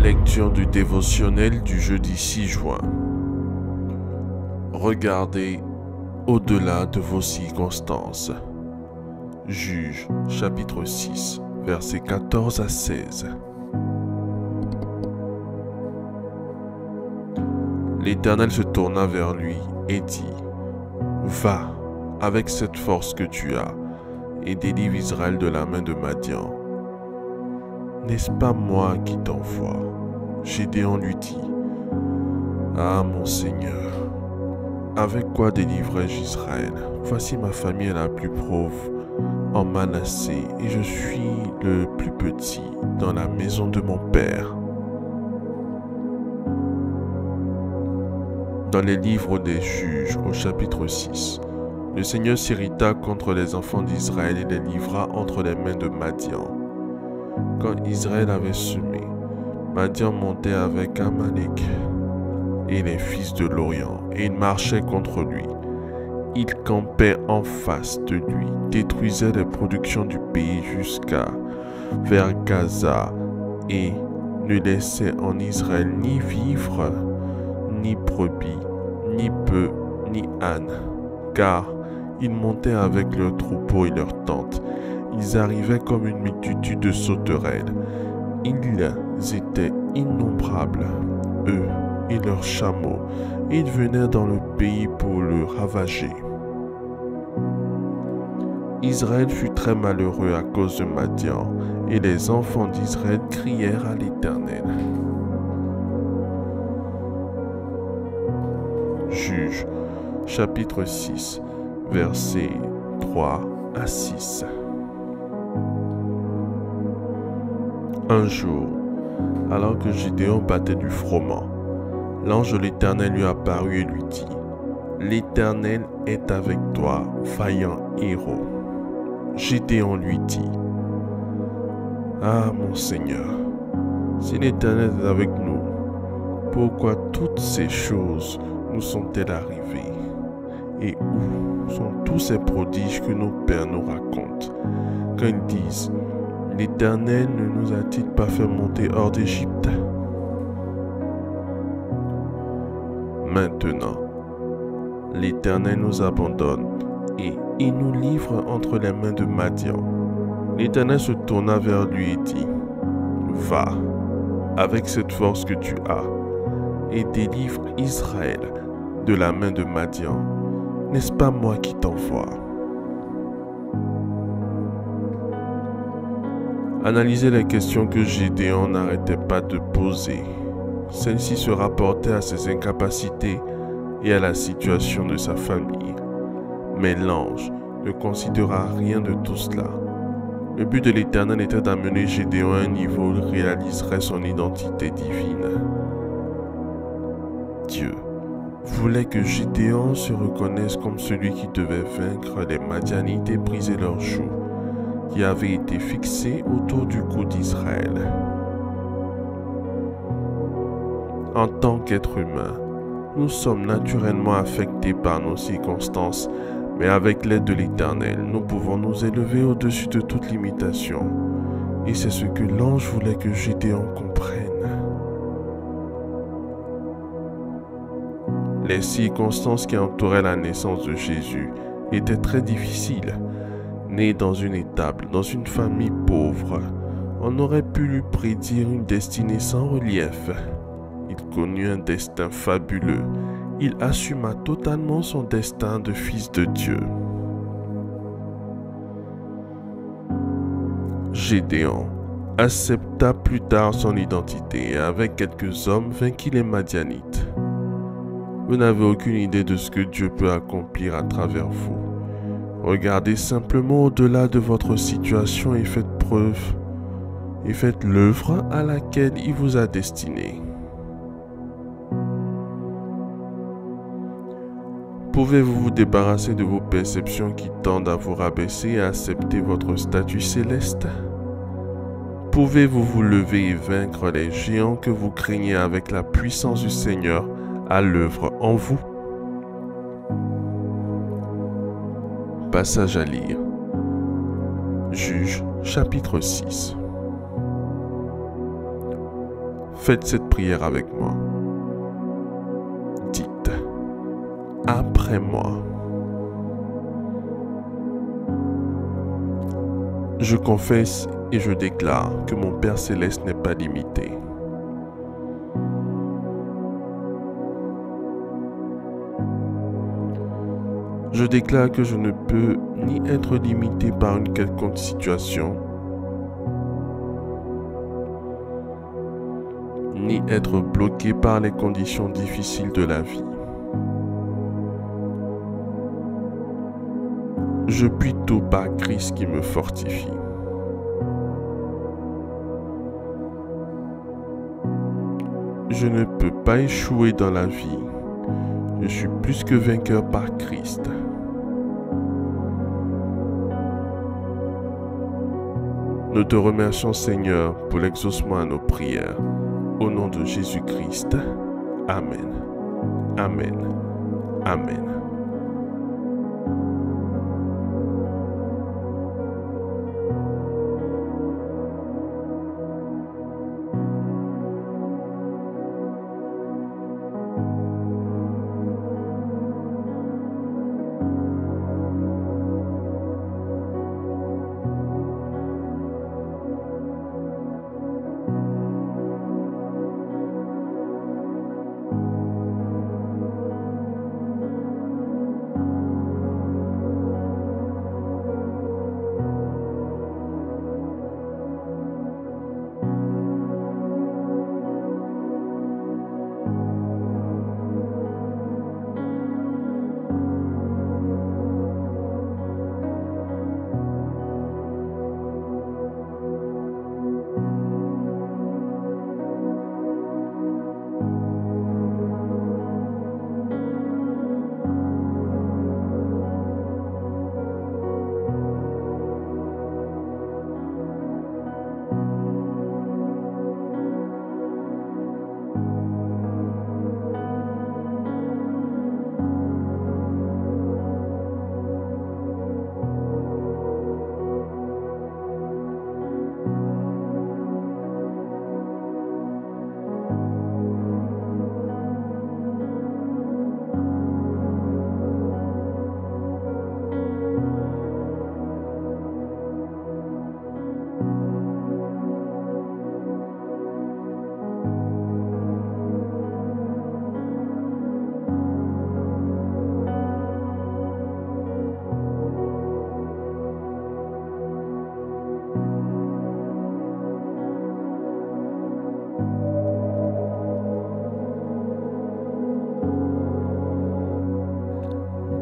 Lecture du dévotionnel du jeudi 6 juin. Regardez au-delà de vos circonstances. Juge, chapitre 6, versets 14 à 16. L'Éternel se tourna vers lui et dit : Va avec cette force que tu as et délivre Israël de la main de Madian. N'est-ce pas moi qui t'envoie ? Gédéon lui dit : Ah mon Seigneur, avec quoi délivrai-je Israël ? Voici ma famille est la plus pauvre en Manassé et je suis le plus petit dans la maison de mon père. Dans les livres des juges au chapitre 6, le Seigneur s'irrita contre les enfants d'Israël et les livra entre les mains de Madian. Quand Israël avait semé, Madian montait avec Amalek et les fils de l'Orient, et il marchait contre lui. Il campait en face de lui, détruisait les productions du pays jusqu'à vers Gaza, et ne laissait en Israël ni vivre, ni brebis, ni bœufs, ni ânes, car ils montaient avec leurs troupeaux et leurs tentes. Ils arrivaient comme une multitude de sauterelles. Ils étaient innombrables, eux et leurs chameaux, et ils venaient dans le pays pour le ravager. Israël fut très malheureux à cause de Madian, et les enfants d'Israël crièrent à l'Éternel. Juge, chapitre 6, versets 3 à 6. Un jour, alors que Gédéon battait du froment, l'ange de l'Éternel lui apparut et lui dit : L'Éternel est avec toi, vaillant héros. Gédéon lui dit : Ah mon Seigneur, si l'Éternel est avec nous, pourquoi toutes ces choses nous sont-elles arrivées? Et où sont tous ces prodiges que nos pères nous racontent, quand ils disent : L'Éternel ne nous a-t-il pas fait monter hors d'Égypte? Maintenant, l'Éternel nous abandonne et il nous livre entre les mains de Madian. L'Éternel se tourna vers lui et dit : Va, avec cette force que tu as, et délivre Israël de la main de Madian. N'est-ce pas moi qui t'envoie ? Analysez les questions que Gédéon n'arrêtait pas de poser. Celles-ci se rapportaient à ses incapacités et à la situation de sa famille. Mais l'ange ne considéra rien de tout cela. Le but de l'Éternel était d'amener Gédéon à un niveau où il réaliserait son identité divine. Dieu voulait que Gédéon se reconnaisse comme celui qui devait vaincre les Madianites et briser leurs joues, qui avait été fixé autour du cou d'Israël. En tant qu'être humain, nous sommes naturellement affectés par nos circonstances, mais avec l'aide de l'Éternel, nous pouvons nous élever au-dessus de toute limitation. Et c'est ce que l'ange voulait que Gédéon comprenne. Les circonstances qui entouraient la naissance de Jésus étaient très difficiles. Né dans une étable, dans une famille pauvre, on aurait pu lui prédire une destinée sans relief. Il connut un destin fabuleux. Il assuma totalement son destin de fils de Dieu. Gédéon accepta plus tard son identité et avec quelques hommes vainquit les Madianites. Vous n'avez aucune idée de ce que Dieu peut accomplir à travers vous. Regardez simplement au-delà de votre situation et faites preuve et faites l'œuvre à laquelle il vous a destiné. Pouvez-vous vous débarrasser de vos perceptions qui tendent à vous rabaisser et accepter votre statut céleste? Pouvez-vous vous lever et vaincre les géants que vous craignez avec la puissance du Seigneur à l'œuvre en vous? Passage à lire. Juge, chapitre 6. Faites cette prière avec moi. Dites, après moi. Je confesse et je déclare que mon Père Céleste n'est pas limité. Je déclare que je ne peux ni être limité par une quelconque situation, ni être bloqué par les conditions difficiles de la vie. Je puis tout par Christ qui me fortifie. Je ne peux pas échouer dans la vie. Je suis plus que vainqueur par Christ. Nous te remercions, Seigneur, pour l'exaucement à nos prières. Au nom de Jésus-Christ. Amen. Amen. Amen.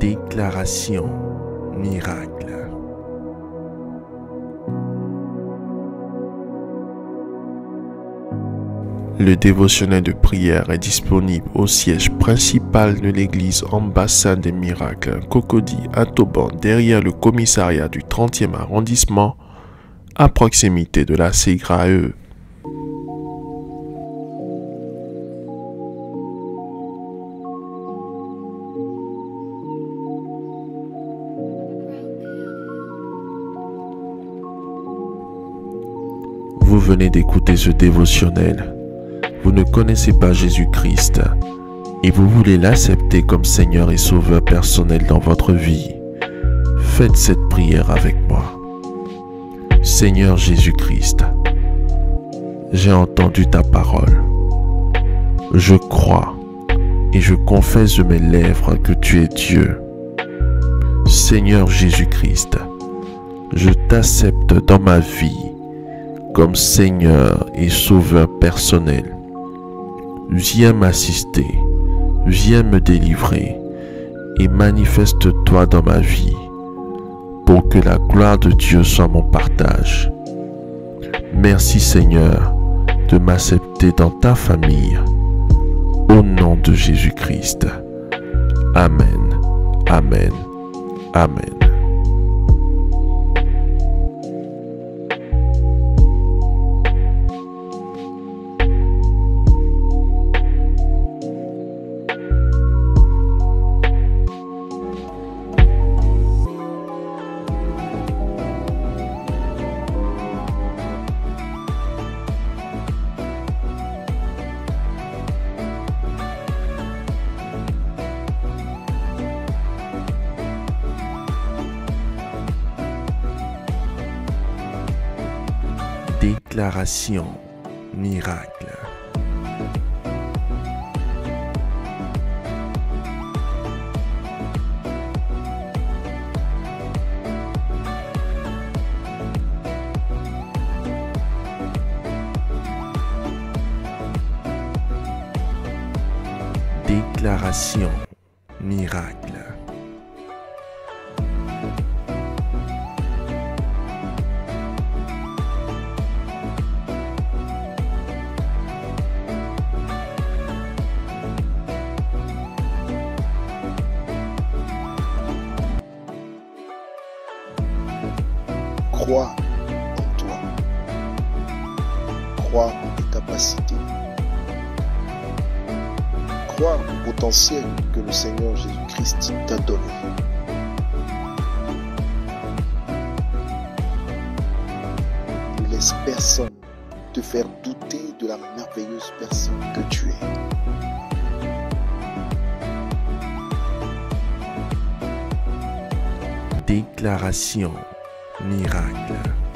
Déclaration miracle. Le dévotionnel de prière est disponible au siège principal de l'église Ambassade des Miracles, Cocody à Toban, derrière le commissariat du 30e arrondissement, à proximité de la CYAE. Vous venez d'écouter ce dévotionnel. Vous ne connaissez pas Jésus-Christ et vous voulez l'accepter comme Seigneur et Sauveur personnel dans votre vie. Faites cette prière avec moi. Seigneur Jésus-Christ, j'ai entendu ta parole. Je crois et je confesse de mes lèvres que tu es Dieu. Seigneur Jésus-Christ, je t'accepte dans ma vie comme Seigneur et Sauveur personnel. Viens m'assister, viens me délivrer et manifeste-toi dans ma vie pour que la gloire de Dieu soit mon partage. Merci Seigneur de m'accepter dans ta famille. Au nom de Jésus-Christ. Amen. Amen. Amen. Déclaration miracle. Déclaration miracle. Crois en toi. Crois en tes capacités. Crois au potentiel que le Seigneur Jésus-Christ t'a donné. Ne laisse personne te faire douter de la merveilleuse personne que tu es. Déclaration miracle.